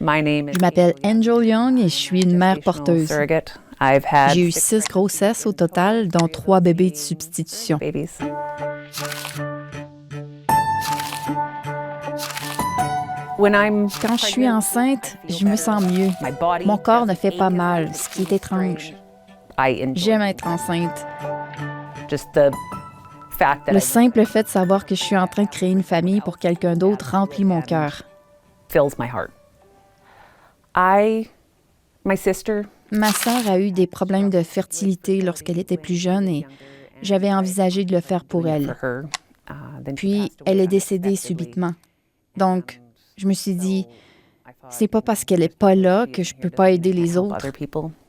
Je m'appelle Angel Young et je suis une mère porteuse. J'ai eu 6 grossesses au total, dont 3 bébés de substitution. Quand je suis enceinte, je me sens mieux. Mon corps ne fait pas mal, ce qui est étrange. J'aime être enceinte. Le simple fait de savoir que je suis en train de créer une famille pour quelqu'un d'autre remplit mon cœur. Ma sœur a eu des problèmes de fertilité lorsqu'elle était plus jeune et j'avais envisagé de le faire pour elle. Puis, elle est décédée subitement. Donc, je me suis dit, c'est pas parce qu'elle est pas là que je peux pas aider les autres.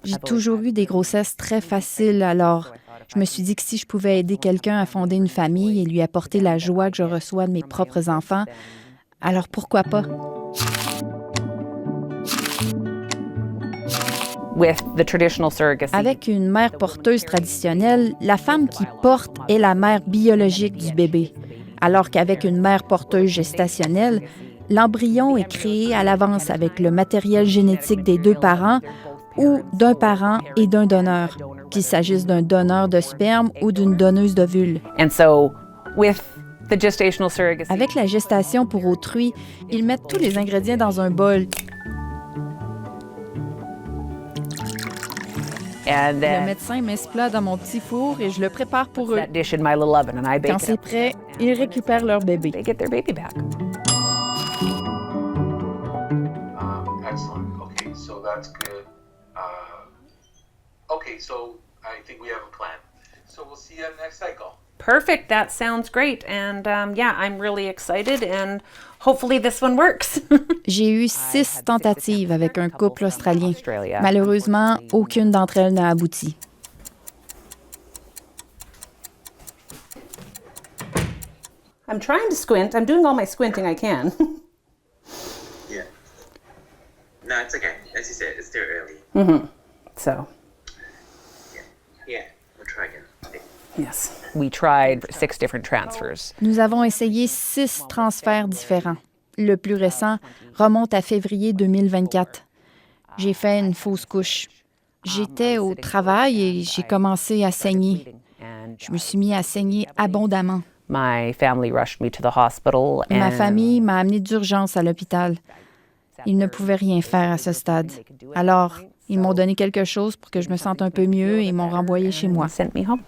J'ai toujours eu des grossesses très faciles, alors je me suis dit que si je pouvais aider quelqu'un à fonder une famille et lui apporter la joie que je reçois de mes propres enfants, alors pourquoi pas? Avec une mère porteuse traditionnelle, la femme qui porte est la mère biologique du bébé, alors qu'avec une mère porteuse gestationnelle, l'embryon est créé à l'avance avec le matériel génétique des 2 parents ou d'un parent et d'un donneur, qu'il s'agisse d'un donneur de sperme ou d'une donneuse d'ovules. Avec la gestation pour autrui, ils mettent tous les ingrédients dans un bol. Le médecin met ce plat dans mon petit four et je le prépare pour eux. Quand c'est prêt, ils récupèrent leur bébé. Excellent. Okay, so that's good. Okay, so I think we have a plan. So we'll see you next cycle. Perfect. That sounds great. And yeah, I'm really excited and hopefully this one works. J'ai eu 6 tentatives avec un couple australien. Malheureusement, aucune d'entre elles n'a abouti. I'm trying to squint. I'm doing all my squinting I can. Yeah. No, it's okay. As you said, it's still early. Mm-hmm. So. Yeah. We'll try again. Yes. We tried 6 different transfers. Nous avons essayé 6 transferts différents. Le plus récent remonte à février 2024. J'ai fait une fausse couche. J'étais au travail et j'ai commencé à saigner. Je me suis mis à saigner abondamment. My family rushed me to the hospital. Ma famille m'a amené d'urgence à l'hôpital. Ils ne pouvaient rien faire à ce stade. Alors, ils m'ont donné quelque chose pour que je me sente un peu mieux et m'ont renvoyé chez moi. Sent me home.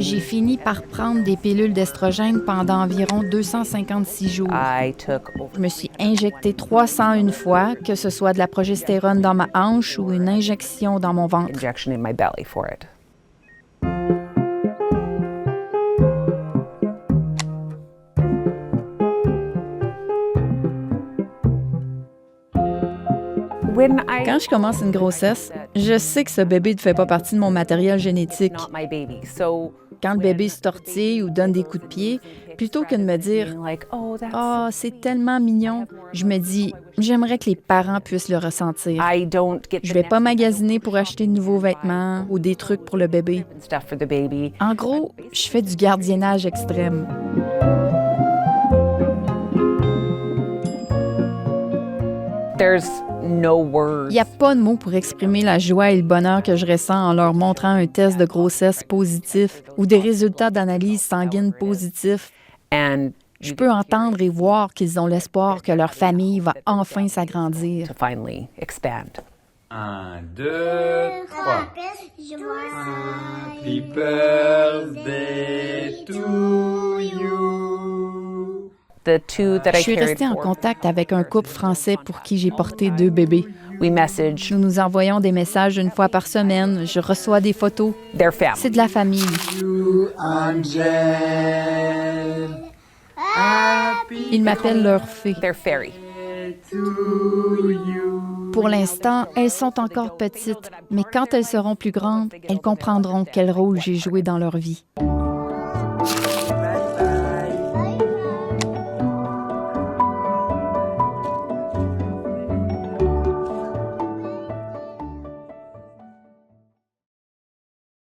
J'ai fini par prendre des pilules d'estrogène pendant environ 256 jours. Je me suis injectée 301 fois, que ce soit de la progestérone dans ma hanche ou une injection dans mon ventre. Injection in my belly for it. Quand je commence une grossesse, je sais que ce bébé ne fait pas partie de mon matériel génétique. Quand le bébé se tortille ou donne des coups de pied, plutôt que de me dire « Oh, c'est tellement mignon », je me dis « J'aimerais que les parents puissent le ressentir. » Je vais pas magasiner pour acheter de nouveaux vêtements ou des trucs pour le bébé. En gros, je fais du gardiennage extrême. Il n'y a pas de mots pour exprimer la joie et le bonheur que je ressens en leur montrant un test de grossesse positif ou des résultats d'analyse sanguine positifs. Je peux entendre et voir qu'ils ont l'espoir que leur famille va enfin s'agrandir. 1, 2, 3. Happy birthday to you. Je suis restée en contact avec un couple français pour qui j'ai porté 2 bébés. Nous nous envoyons des messages 1 fois par semaine. Je reçois des photos. C'est de la famille. Ils m'appellent leur fée. Pour l'instant, elles sont encore petites, mais quand elles seront plus grandes, elles comprendront quel rôle j'ai joué dans leur vie.